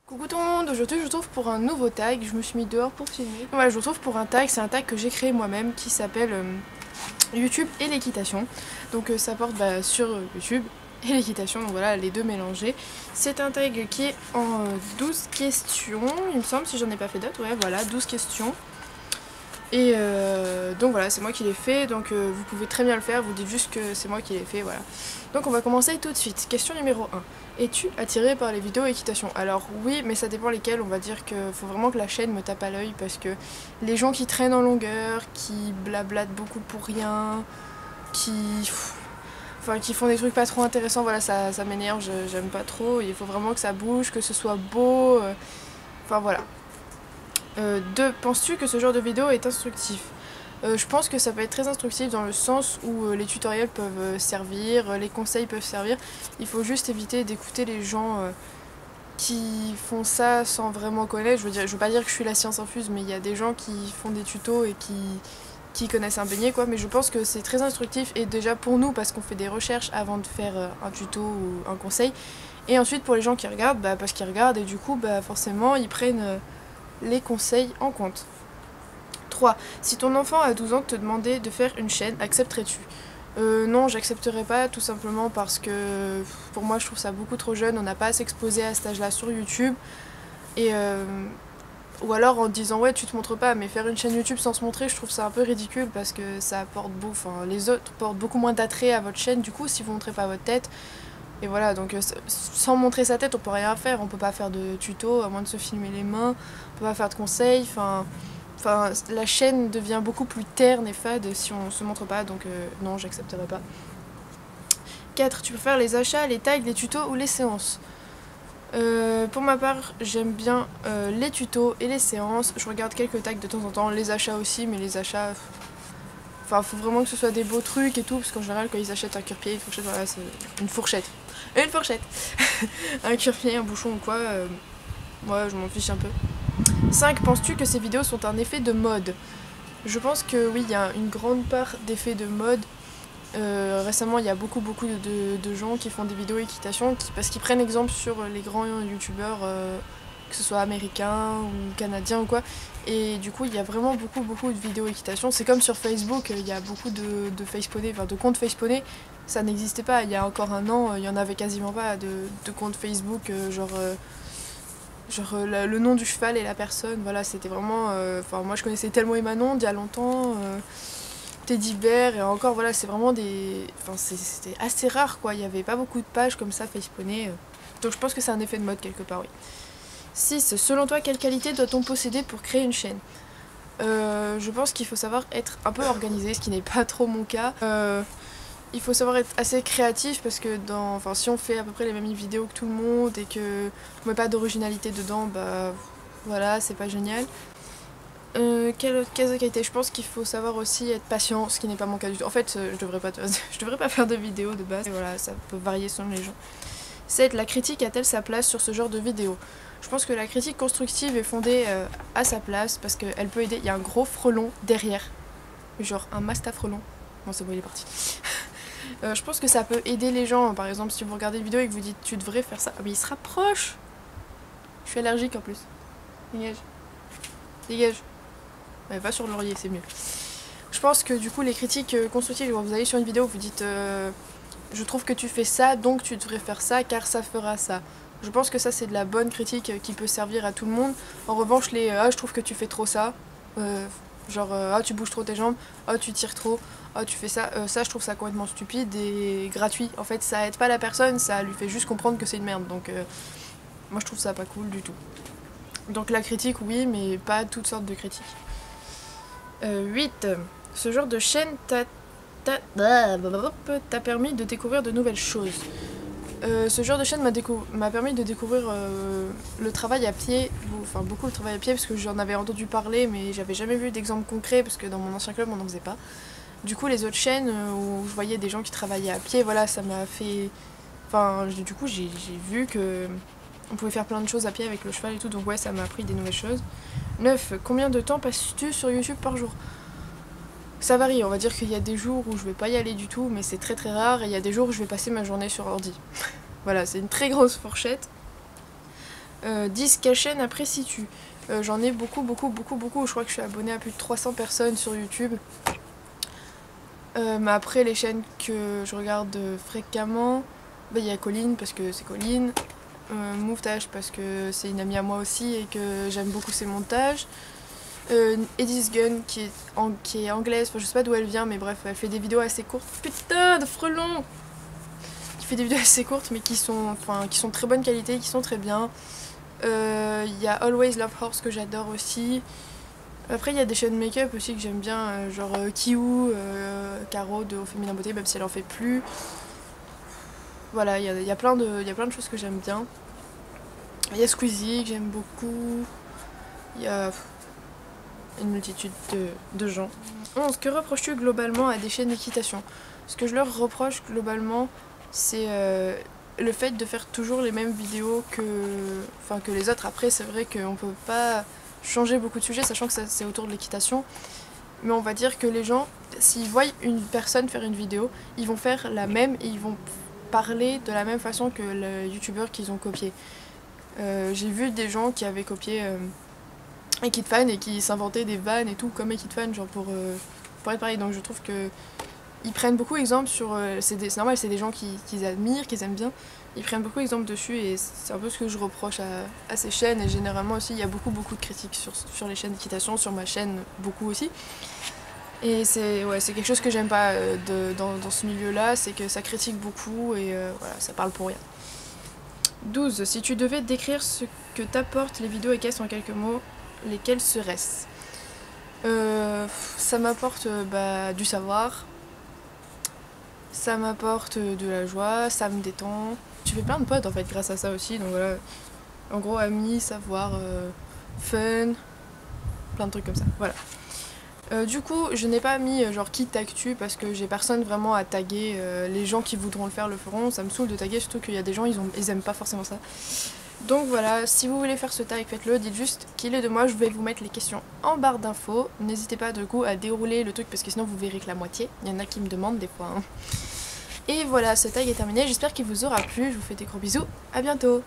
Coucou tout le monde, aujourd'hui je vous retrouve pour un nouveau tag, je me suis mis dehors pour filmer. Voilà, je vous retrouve pour un tag, c'est un tag que j'ai créé moi-même qui s'appelle YouTube et l'équitation. Donc ça porte sur YouTube et l'équitation, donc voilà, les deux mélangés. C'est un tag qui est en 12 questions, il me semble, si j'en ai pas fait d'autres, ouais voilà, 12 questions. Et donc voilà, c'est moi qui l'ai fait, donc vous pouvez très bien le faire, vous dites juste que c'est moi qui l'ai fait, voilà. Donc on va commencer tout de suite. Question numéro 1. Es-tu attiré par les vidéos équitation? Alors oui, mais ça dépend lesquelles, on va dire qu'il faut vraiment que la chaîne me tape à l'œil parce que les gens qui traînent en longueur, qui blablatent beaucoup pour rien, qui font des trucs pas trop intéressants, voilà, ça m'énerve, j'aime pas trop, il faut vraiment que ça bouge, que ce soit beau, enfin voilà. 2. Penses-tu que ce genre de vidéo est instructif? Je pense que ça peut être très instructif dans le sens où les tutoriels peuvent servir, les conseils peuvent servir. Il faut juste éviter d'écouter les gens qui font ça sans vraiment connaître. Je veux pas dire que je suis la science infuse, mais il y a des gens qui font des tutos et qui connaissent un beignet quoi. Mais je pense que c'est très instructif et déjà pour nous parce qu'on fait des recherches avant de faire un tuto ou un conseil. Et ensuite pour les gens qui regardent, parce qu'ils regardent et du coup forcément ils prennent les conseils en compte. 3. Si ton enfant a 12 ans te demandait de faire une chaîne, accepterais-tu? Non, j'accepterais pas, tout simplement parce que pour moi je trouve ça beaucoup trop jeune, on n'a pas à s'exposer à cet âge-là sur YouTube. Et ou alors en disant ouais tu te montres pas, mais faire une chaîne YouTube sans se montrer, je trouve ça un peu ridicule parce que ça apporte les autres portent beaucoup moins d'attrait à votre chaîne du coup si vous montrez pas votre tête. Et voilà, donc sans montrer sa tête on peut rien faire, on peut pas faire de tuto à moins de se filmer les mains, on peut pas faire de conseils, Enfin, la chaîne devient beaucoup plus terne et fade si on se montre pas, donc non, j'accepterai pas. 4. Tu préfères les achats, les tags, les tutos ou les séances? Pour ma part, j'aime bien les tutos et les séances. Je regarde quelques tags de temps en temps, les achats aussi, mais les achats... Enfin, faut vraiment que ce soit des beaux trucs et tout, parce qu'en général, quand ils achètent un cuire-pied, une fourchette, voilà, c'est une fourchette. Une fourchette. Un cuire-pied, un bouchon ou quoi, ouais, je m'en fiche un peu. 5. Penses-tu que ces vidéos sont un effet de mode? Je pense que oui, il y a une grande part d'effet de mode. Récemment, il y a beaucoup de gens qui font des vidéos équitation parce qu'ils prennent exemple sur les grands youtubeurs, que ce soit américains ou canadiens ou quoi. Et du coup, il y a vraiment beaucoup de vidéos équitation. C'est comme sur Facebook, il y a beaucoup de faceponey, enfin de comptes faceponey. Ça n'existait pas. Il y a encore un an, il y en avait quasiment pas de comptes Facebook, le nom du cheval et la personne, voilà, c'était vraiment... moi je connaissais Telmo et Manon d'il y a longtemps, Teddy Bear, et encore voilà, c'est vraiment des... c'était assez rare quoi, il n'y avait pas beaucoup de pages comme ça, faceponey. Donc je pense que c'est un effet de mode quelque part, oui. 6. Selon toi, quelle qualité doit-on posséder pour créer une chaîne? Je pense qu'il faut savoir être un peu organisé, ce qui n'est pas trop mon cas. Il faut savoir être assez créatif parce que si on fait à peu près les mêmes vidéos que tout le monde et que on met pas d'originalité dedans, voilà, c'est pas génial. Quelle autre case de qualité? Je pense qu'il faut savoir aussi être patient, ce qui n'est pas mon cas du tout. En fait, je devrais pas faire de vidéos de base. Et voilà, ça peut varier selon les gens. 7. La critique a-t-elle sa place sur ce genre de vidéo? Je pense que la critique constructive est fondée à sa place parce qu'elle peut aider. Il y a un gros frelon derrière, genre un masta frelon. Bon, c'est bon, il est parti. Je pense que ça peut aider les gens. Par exemple, si vous regardez une vidéo et que vous dites tu devrais faire ça, mais il se rapproche. Je suis allergique en plus. Dégage. Dégage. Ouais, va sur le laurier, c'est mieux. Je pense que du coup, les critiques constructives, quand vous allez sur une vidéo, vous dites je trouve que tu fais ça, donc tu devrais faire ça, car ça fera ça. Je pense que ça, c'est de la bonne critique qui peut servir à tout le monde. En revanche, je trouve que tu fais trop ça. Tu bouges trop tes jambes, tu tires trop, tu fais ça, ça je trouve ça complètement stupide et gratuit. En fait ça aide pas la personne, ça lui fait juste comprendre que c'est une merde, donc moi je trouve ça pas cool du tout. Donc la critique oui, mais pas toutes sortes de critiques. 8. Ce genre de chaîne t'a permis de découvrir de nouvelles choses. Ce genre de chaîne m'a permis de découvrir le travail à pied, beaucoup le travail à pied parce que j'en avais entendu parler mais j'avais jamais vu d'exemple concret parce que dans mon ancien club on n'en faisait pas. Du coup les autres chaînes où je voyais des gens qui travaillaient à pied, voilà, ça m'a fait... du coup j'ai vu que on pouvait faire plein de choses à pied avec le cheval et tout, donc ouais ça m'a appris des nouvelles choses. 9. Combien de temps passes-tu sur YouTube par jour? Ça varie, on va dire qu'il y a des jours où je vais pas y aller du tout, mais c'est très rare, et il y a des jours où je vais passer ma journée sur ordi. Voilà, c'est une très grosse fourchette. 10 quelle chaîne apprécies-tu? J'en ai beaucoup. Je crois que je suis abonnée à plus de 300 personnes sur YouTube. Mais après, les chaînes que je regarde fréquemment, bah, y a Colline parce que c'est Colline. Mouvetage parce que c'est une amie à moi aussi et que j'aime beaucoup ses montages. Edith Gun qui est anglaise, enfin, je sais pas d'où elle vient, mais bref, elle fait des vidéos assez courtes. Putain de frelon! Qui fait des vidéos assez courtes mais qui sont de très bonne qualité, qui sont très bien. Il y a Always Love Horse que j'adore aussi. Après il y a des chaînes make-up aussi que j'aime bien, genre Kiou, Caro de Au Féminin Beauté, même si elle en fait plus. Voilà, il y a plein de choses que j'aime bien. Il y a Squeezie que j'aime beaucoup. Il y a une multitude de gens. 11. Que reproches-tu globalement à des chaînes d'équitation? Ce que je leur reproche globalement, c'est le fait de faire toujours les mêmes vidéos que les autres. Après, c'est vrai qu'on peut pas changer beaucoup de sujets, sachant que c'est autour de l'équitation. Mais on va dire que les gens, s'ils voient une personne faire une vidéo, ils vont faire la même et ils vont parler de la même façon que le youtubeur qu'ils ont copié. J'ai vu des gens qui avaient copié Ekidfan et qui s'inventaient des vannes et tout comme Ekidfan, genre pour être pareil. Donc je trouve que ils prennent beaucoup exemple sur... c'est normal, c'est des gens qu'ils admirent, qu'ils aiment bien. Ils prennent beaucoup exemple dessus et c'est un peu ce que je reproche à ces chaînes. Et généralement aussi, il y a beaucoup de critiques sur les chaînes d'équitation, sur ma chaîne, beaucoup aussi. Et c'est quelque chose que j'aime pas dans ce milieu-là, c'est que ça critique beaucoup et voilà, ça parle pour rien. 12. Si tu devais décrire ce que t'apportent les vidéos équestres en quelques mots, lesquels seraient-ce? Ça m'apporte du savoir, ça m'apporte de la joie, ça me détend. Tu fais plein de potes en fait grâce à ça aussi, donc voilà. En gros, amis, savoir, fun, plein de trucs comme ça, voilà. Du coup, je n'ai pas mis genre qui t'actu parce que j'ai personne vraiment à taguer. Les gens qui voudront le faire le feront. Ça me saoule de taguer, surtout qu'il y a des gens, ils aiment pas forcément ça. Donc voilà, si vous voulez faire ce tag, faites-le. Dites juste qu'il est de moi. Je vais vous mettre les questions en barre d'infos. N'hésitez pas du coup à dérouler le truc parce que sinon vous verrez que la moitié. Il y en a qui me demandent des fois. Hein. Et voilà, ce tag est terminé. J'espère qu'il vous aura plu. Je vous fais des gros bisous. À bientôt.